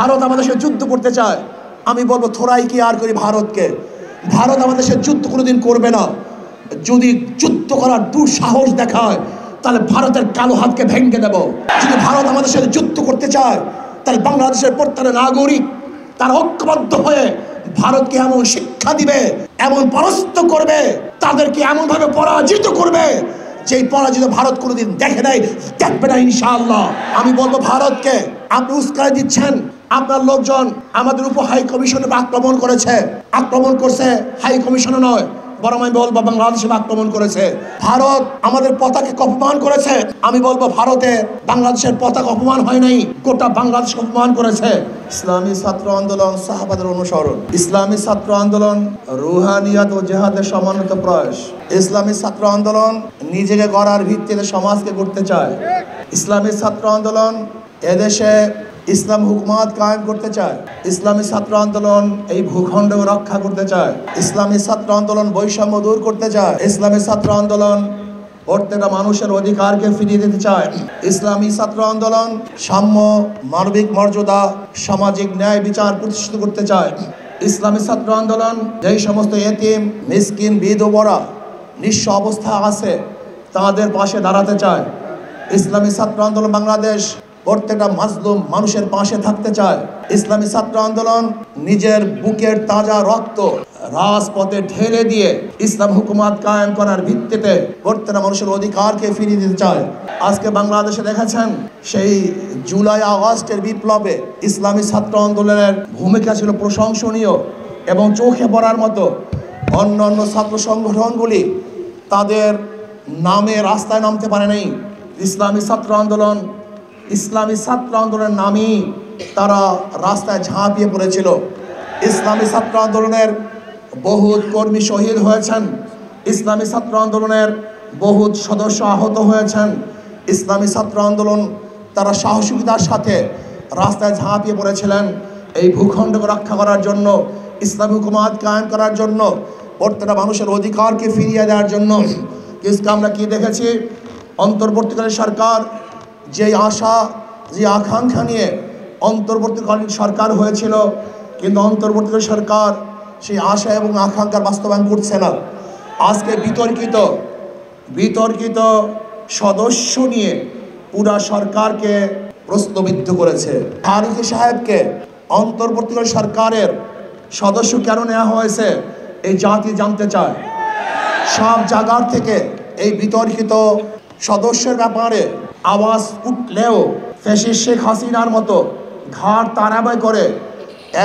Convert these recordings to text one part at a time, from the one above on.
ভারত আমাদের সাথে যুদ্ধ করতে চায়। আমি বলবো থোড়াই কি আর করি ভারতকে। ভারত আমাদের সাথে যুদ্ধ কোনোদিন করবে না। যদি যুদ্ধ করার দুঃসাহস দেখায় তাহলে ভারতের কালো হাতকে ভেঙে দেব। যদি ভারত আমাদের সাথে যুদ্ধ করতে চায় তাহলে বাংলাদেশের প্রত্যেকটা নাগরিক তারা ঐক্যবদ্ধ হয়ে ভারতকে এমন শিক্ষা দিবে, এমন পরাস্ত করবে, তাদেরকে এমন ভাবে পরাজিত করবে যেই পরাজিত ভারত কোনোদিন দেখে নাই, দেখবে না ইনশাআল্লাহ। আমি বলবো ভারতকে, আপনি উস্কানি দিচ্ছেন। আপনার লোকজন আমাদের উপর হাই কমিশনে আক্রমণ করেছে, আক্রমণ করছে হাই কমিশনে নয়, বরং আমি বলবো বাংলাদেশে আক্রমণ করেছে। ভারত আমাদের পতাকাকে অপমান করেছে। আমি বলবো ভারতে বাংলাদেশের পতাকা অপমান হয় নাই, গোটা বাংলাদেশ অপমান করেছে। ইসলামী ছাত্র আন্দোলন সাহাবাদের অনুসরণ, ইসলামী ছাত্র আন্দোলন রুহানিয়াত ও জেহাদের সমন্বিত প্রয়াস। ইসলামী ছাত্র আন্দোলন নিজেকে গড়ার ভিত্তিতে সমাজকে গড়তে চায়। ইসলামী ছাত্র আন্দোলন এদেশে ইসলাম হুকুমত কায়েম করতে চায়। ইসলামী ছাত্র আন্দোলন এই ভূখণ্ড রক্ষা করতে চায়। ইসলামী ছাত্র আন্দোলন বৈষম্য দূর করতে চায়। ইসলামী ছাত্র আন্দোলন প্রত্যেকটা মানুষের অধিকারকে ফিরিয়ে দিতে চায়। ইসলামী ছাত্র আন্দোলন সাম্য, মানবিক মর্যাদা, সামাজিক ন্যায় বিচার প্রতিষ্ঠিত করতে চায়। ইসলামী ছাত্র আন্দোলন যেই সমস্ত এতিম, মিসকিন, বিধবা, নিঃস্ব অবস্থা আছে তাদের পাশে দাঁড়াতে চায়। ইসলামী ছাত্র আন্দোলন বাংলাদেশ প্রত্যেকটা মাজলুম মানুষের পাশে থাকতে চায়। ইসলামী ছাত্র আন্দোলন নিজের বুকের তাজা রক্ত রাজপথে ঢেলে দিয়ে ইসলাম হুকুমত কায়েম করার ভিত্তিতে প্রত্যেকটা মানুষের অধিকারকে ফিরিয়ে দিতে চায়। আজকে বাংলাদেশে দেখেছেন সেই জুলাই আগস্টের বিপ্লবে ইসলামী ছাত্র আন্দোলনের ভূমিকা ছিল প্রশংসনীয় এবং চোখে পড়ার মতো। অন্য অন্য ছাত্র সংগঠনগুলি তাদের নামে রাস্তায় নামতে পারে নাই। ইসলামী ছাত্র আন্দোলনের নামেই তারা রাস্তায় ঝাঁপিয়ে পড়েছিল। ইসলামী ছাত্র আন্দোলনের বহুত কর্মী শহীদ হয়েছেন। ইসলামী ছাত্র আন্দোলনের বহুত সদস্য আহত হয়েছেন। ইসলামী ছাত্র আন্দোলন তারা সাহসিকতার সাথে রাস্তায় ঝাঁপিয়ে পড়েছিলেন এই ভূখণ্ডকে রক্ষা করার জন্য, ইসলামী হুকুমত কায়েম করার জন্য, প্রত্যেকটা মানুষের অধিকারকে ফিরিয়ে দেওয়ার জন্য। কিন্তু আমরা কি দেখেছি, অন্তর্বর্তীকালীন সরকার যে আশা, যে আকাঙ্ক্ষা নিয়ে অন্তর্বর্তীকালীন সরকার হয়েছিল, কিন্তু অন্তর্বর্তীকালীন সরকার সেই আশা এবং আকাঙ্ক্ষার বাস্তবায়ন করছে না। আজকে বিতর্কিত সদস্য নিয়ে পুরা সরকারকে প্রশ্নবিদ্ধ করেছে। ফারুকী সাহেবকে অন্তর্বর্তীকালীন সরকারের সদস্য কেন নেওয়া হয়েছে এই জাতি জানতে চায়। সব জায়গার থেকে এই বিতর্কিত সদস্যের ব্যাপারে আওয়াজ উঠলেও ফ্যাসিস্ট শেখ হাসিনার মতো ঘাড় তাড়াবাই করে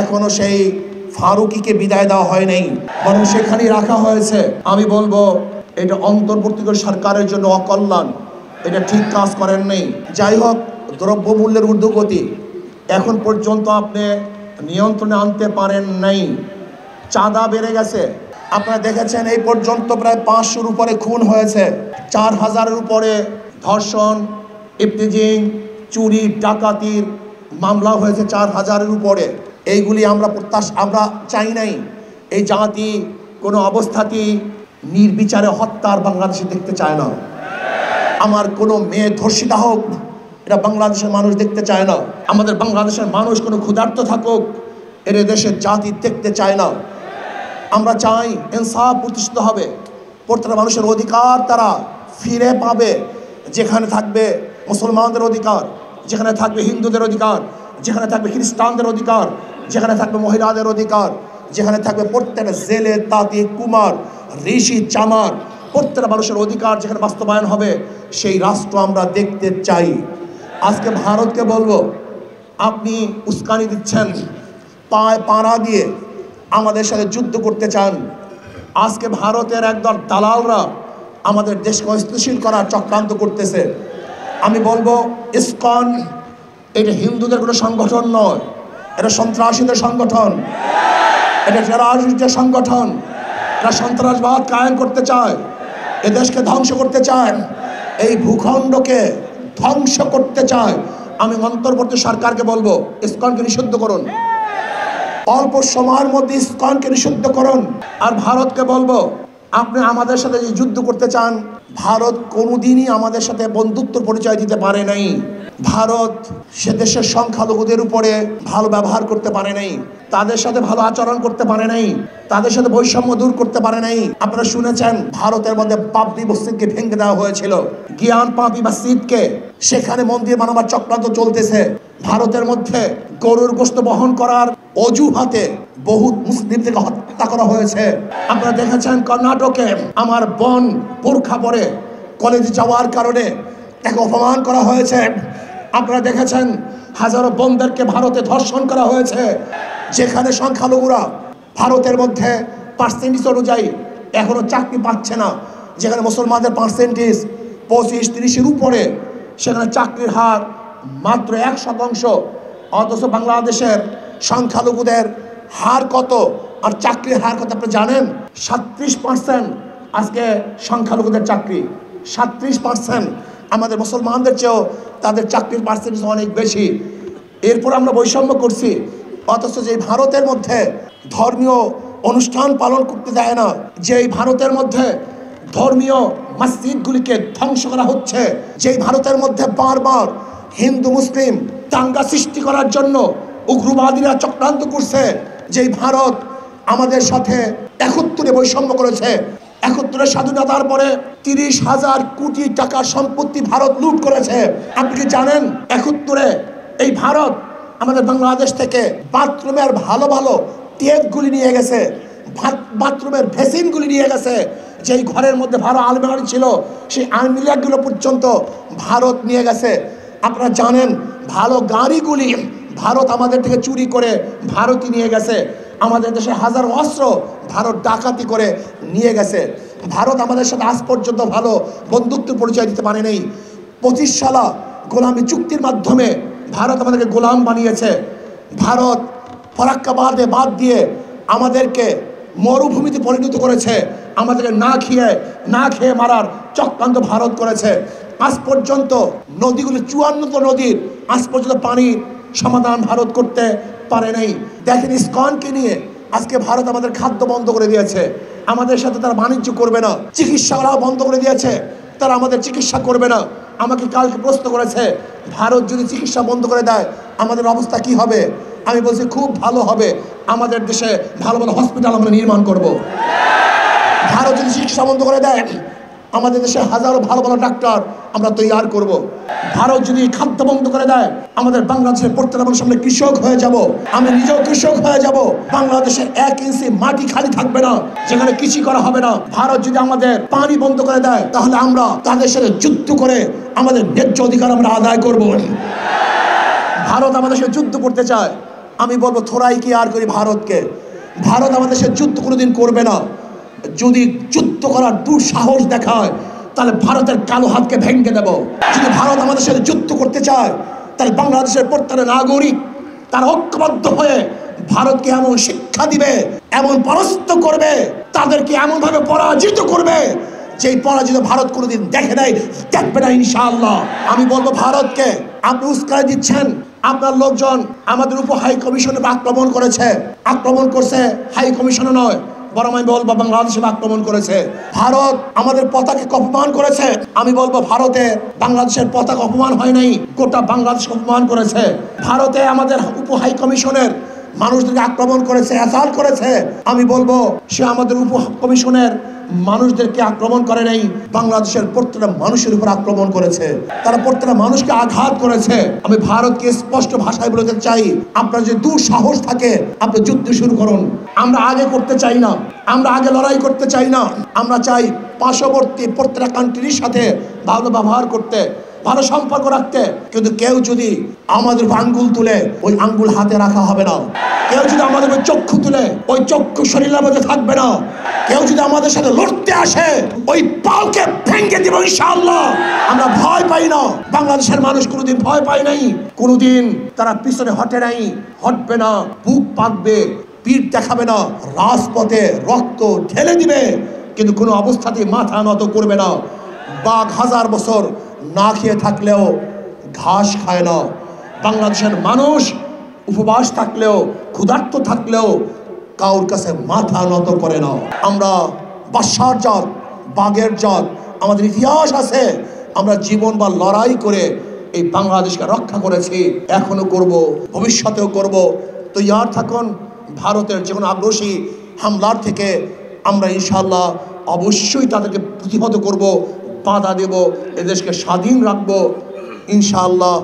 এখনো সেই ফারুকীকে বিদায় দেওয়া হয় নাই, বরং সেখানেই রাখা হয়েছে। আমি বলবো এটা অন্তর্বর্তীকালীন সরকারের জন্য অকল্যাণ, এটা ঠিক কাজ করেন নাই। যাই হোক, দ্রব্যমূল্যের ঊর্ধ্বগতি এখন পর্যন্ত আপনি নিয়ন্ত্রণে আনতে পারেন নাই। চাঁদা বেড়ে গেছে। আপনারা দেখেছেন এই পর্যন্ত প্রায় 500-র উপরে খুন হয়েছে, 4000-এর উপরে ধর্ষণ, ইফতিজিং, চুরি, ডাকাতির মামলা হয়েছে 4000-এর উপরে। এইগুলি আমরা চাই নাই। এই জাতি কোনো অবস্থাতেই নির্বিচারে হত্যার বাংলাদেশে দেখতে চায় না। আমার কোনো মেয়ে ধর্ষিতা হোক, এটা বাংলাদেশের মানুষ দেখতে চায় না। আমাদের বাংলাদেশের মানুষ কোনো ক্ষুধার্ত থাকুক, এর দেশের জাতি দেখতে চায় না। আমরা চাই ইনসাফ প্রতিষ্ঠিত হবে, প্রত্যেকটা মানুষের অধিকার তারা ফিরে পাবে। যেখানে থাকবে মুসলমানদের অধিকার, যেখানে থাকবে হিন্দুদের অধিকার, যেখানে থাকবে খ্রিস্টানদের অধিকার, যেখানে থাকবে মহিলাদের অধিকার, যেখানে থাকবে প্রত্যেকটা জেলে, তাঁতি, কুমার, ঋষি, চামার, প্রত্যেকটা মানুষের অধিকার যেখানে বাস্তবায়ন হবে, সেই রাষ্ট্র আমরা দেখতে চাই। আজকে ভারতকে বলবো, আপনি উস্কানি দিচ্ছেন, পায়ে পাড়া দিয়ে আমাদের সাথে যুদ্ধ করতে চান। আজকে ভারতের একদল দালালরা আমাদের দেশকে অস্থিতিশীল করার চক্রান্ত করতেছে। আমি বলবো ইসকন এটা হিন্দুদের কোনো সংগঠন নয়, এটা সন্ত্রাসীদের সংগঠন, এটা টেররিস্টদের সংগঠন। এরা সন্ত্রাসবাদ কায়েম করতে চায়, এ দেশকে ধ্বংস করতে চায়, এই ভূখণ্ডকে ধ্বংস করতে চায়। আমি অন্তর্বর্তী সরকারকে বলবো ইসকনকে নিষিদ্ধ করুন, অল্প সময়ের মধ্যে ইসকনকে নিষিদ্ধ করুন। আর ভারতকে বলবো, আপনি আমাদের সাথে যে যুদ্ধ করতে চান, ভারত কোনোদিনই আমাদের সাথে বন্ধুত্বর পরিচয় দিতে পারে নাই। ভারত সে দেশের সংখ্যালঘুদের উপরে ভালো ব্যবহার করতে পারে নাই, তাদের সাথে ভালো আচরণ করতে পারে নাই, তাদের সাথে বৈষম্য দূর করতে পারে নাই। আপনারা শুনেছেন ভারতের মধ্যে বাবরি মসজিদকে ভেঙে দেওয়া হয়েছিল, জ্ঞান পাপি মসজিদকে, সেখানে মন্দির বানাবার চক্রান্ত চলতেছে। ভারতের মধ্যে গরুর গোশত বহন করার অজুহাতে বহু মুসলিমদেরকে হত্যা করা হয়েছে। আপনারা দেখেছেন কর্ণাটকে আমার বোন বোরখা পরে কলেজে যাওয়ার কারণে তাকে অপমান করা হয়েছে। আপনারা দেখেছেন হাজারো বোনদেরকে ভারতে ধর্ষণ করা হয়েছে, যেখানে সংখ্যালঘুরা ভারতের মধ্যে পার্সেন্টেজ অনুযায়ী এখনো চাকরি পাচ্ছে না, যেখানে মুসলমানদের পার্সেন্টেজ 25-30-এর উপরে, সেখানে চাকরির হার মাত্র 1%। অথচ বাংলাদেশের সংখ্যালঘুদের হার কত আর চাকরির হার কত আপনি জানেন? 37% আজকে সংখ্যালঘুদের চাকরি, 37%। আমাদের মুসলমানদের চেয়েও তাদের চাকরির পার্সেন্টেজ অনেক বেশি। এরপর আমরা বৈষম্য করছি, অথচ যে ভারতের মধ্যে ধর্মীয় অনুষ্ঠান পালন করতে দেয় না, যেই ভারতের মধ্যে ধর্মীয় মসজিদগুলিকে ধ্বংস করা হচ্ছে, যেই ভারতের মধ্যে বারবার হিন্দু মুসলিম দাঙ্গা সৃষ্টি করার জন্য উগ্রবাদীরা চক্রান্ত করছে, যেই ভারত আমাদের সাথে 71-এ বৈষম্য করেছে, 71-এর স্বাধীনতার পরে 30,000 কোটি টাকার সম্পত্তি ভারত লুট করেছে। আপনি কি জানেন 71-এ এই ভারত আমাদের বাংলাদেশ থেকে বাথরুমের ভালো ভালো টেপগুলি নিয়ে গেছে, বাথরুমের ভেসিনগুলি নিয়ে গেছে, যেই ঘরের মধ্যে ভালো আলমারি ছিল সেই আলমিরাগুলো পর্যন্ত ভারত নিয়ে গেছে। আপনারা জানেন ভালো গাড়িগুলি ভারত আমাদের থেকে চুরি করে ভারতই নিয়ে গেছে। আমাদের দেশে হাজারো অস্ত্র ভারত ডাকাতি করে নিয়ে গেছে। ভারত আমাদের সাথে আজ পর্যন্ত ভালো বন্ধুত্বের পরিচয় দিতে পারে নেই। 25 সালা গোলামি চুক্তির মাধ্যমে ভারত আমাদেরকে গোলাম বানিয়েছে। ভারত ফরাক্কাবাদে বাদ দিয়ে আমাদেরকে মরুভূমিতে পরিণত করেছে, আমাদেরকে না খেয়ে মারার চক্রান্ত ভারত করেছে। আজ পর্যন্ত নদীগুলো 54 নদীর আজ পর্যন্ত পানির সমাধান ভারত করতে পারে নাই। দেখেন ইসকনকে নিয়ে আজকে ভারত আমাদের খাদ্য বন্ধ করে দিয়েছে, আমাদের সাথে তারা বাণিজ্য করবে না, চিকিৎসাও বন্ধ করে দিয়েছে, তারা আমাদের চিকিৎসা করবে না। আমাকে কালকে প্রশ্ন করেছে ভারত যদি চিকিৎসা বন্ধ করে দেয় আমাদের অবস্থা কি হবে? আমি বলছি খুব ভালো হবে, আমাদের দেশে ভালো ভালো হসপিটাল আমরা নির্মাণ করব। ভারত যদি চিকিৎসা বন্ধ করে দেয় আমাদের দেশে হাজারো ভালো ভালো ডাক্তার আমরা তৈরি করব। ভারত যদি খাদ্য বন্ধ করে দেয় আমাদের বাংলাদেশের প্রত্যেকটা মানুষ আমরা কৃষক হয়ে যাব, আমি নিজেও কৃষক হয়ে যাব। বাংলাদেশে 1 ইঞ্চি মাটি খালি থাকবে না যেখানে কৃষি করা হবে না। ভারত যদি আমাদের পানি বন্ধ করে দেয় তাহলে আমরা তাদের সাথে যুদ্ধ করে আমাদের ন্যায্য অধিকার আমরা আদায় করব। ভারত আমাদের সাথে যুদ্ধ করতে চায়, আমি বলবো থোড়াই কি আর করি ভারতকে। ভারত আমাদের সাথে যুদ্ধ কোনোদিন করবে না। যদি যুদ্ধ করার দুঃসাহস দেখায় তাহলে ভারতের কালো হাতকে ভেঙে দেব। যদি ভারত আমাদের সাথে যুদ্ধ করতে চায় তাহলে বাংলাদেশের প্রত্যেকটা নাগরিক তারা ঐক্যবদ্ধ হয়ে ভারতকে এমন শিক্ষা দিবে, এমন পরাস্ত করবে, তাদেরকে এমন ভাবে পরাজিত করবে যেই পরাজিত ভারত কোনোদিন দেখবে না ইনশাআল্লাহ। আমি বলবো ভারতকে আপনি উস্কাই দিচ্ছেন, আপনার লোকজন আমাদের উপর হাই কমিশনে আক্রমণ করছে, হাই কমিশনে নয় বরং আমি বলবো বাংলাদেশে আক্রমণ করেছে। ভারত আমাদের পতাকাকে অপমান করেছে, আমি বলবো ভারতে বাংলাদেশের পতাকা অপমান হয় নাই, গোটা বাংলাদেশ অপমান করেছে। ভারতে আমাদের উপ হাই কমিশনের মানুষদেরকে আক্রমণ করেছে, অ্যাসাল্ট করেছে, আমি বলবো সে আমাদের উপ কমিশনের মানুষদেরকে আক্রমণ করে নাই, বাংলাদেশের প্রত্যেকটা মানুষের উপর আক্রমণ করেছে, তারা প্রত্যেকটা মানুষকে আঘাত করেছে। আমি ভারতকে স্পষ্ট ভাষায় বলতে চাই, আপনার যে দুঃসাহস থাকে আপনি যুদ্ধ শুরু করুন। আমরা আগে করতে চাই না, আমরা আগে লড়াই করতে চাই না, আমরা চাই পার্শ্ববর্তী প্রত্যেকটা কান্ট্রির সাথে ভালো ব্যবহার করতে, ভালো সম্পর্ক রাখতে। কিন্তু কেউ যদি আমাদের আঙ্গুল তুলে ওই আঙ্গুল হাতে রাখা হবে না, কেউ যদি আমাদের চক্ষু তুলে ওই চক্ষু শরীরের মধ্যে থাকবে না, কেউ যদি আমাদের সাথে লড়তে আসে ওই পালকে ভেঙে দিব ইনশাআল্লাহ। আমরা ভয় পাই না, বাংলাদেশের মানুষ কোনোদিন ভয় পায় নাই, কোনোদিন তারা পিছনে হটবে না, বুক পাকবে, পিঠ দেখাবে না, রাজপথে রক্ত ঢেলে দিবে, কিন্তু কোনো অবস্থাতেই মাথা নত করবে না। বাঘ 1000 বছর না খেয়ে থাকলেও ঘাস খায় না, বাংলাদেশের মানুষ উপবাস থাকলেও ক্ষুধার্ত থাকলেও কাউর কাছে মাথা নত করে না। আমরা বাদশার জাত, বাঘের জাত, আমাদের ইতিহাস আছে, আমরা জীবন বা লড়াই করে এই বাংলাদেশকে রক্ষা করেছি, এখনো করব, ভবিষ্যতেও করব। তৈয়ার থাকুন। ভারতের যে কোনো আগ্রাসী হামলার থেকে আমরা ইনশাআল্লাহ অবশ্যই তাদেরকে প্রতিহত করব, বাধা দেব, এদেশকে স্বাধীন রাখবো ইনশাআল্লাহ।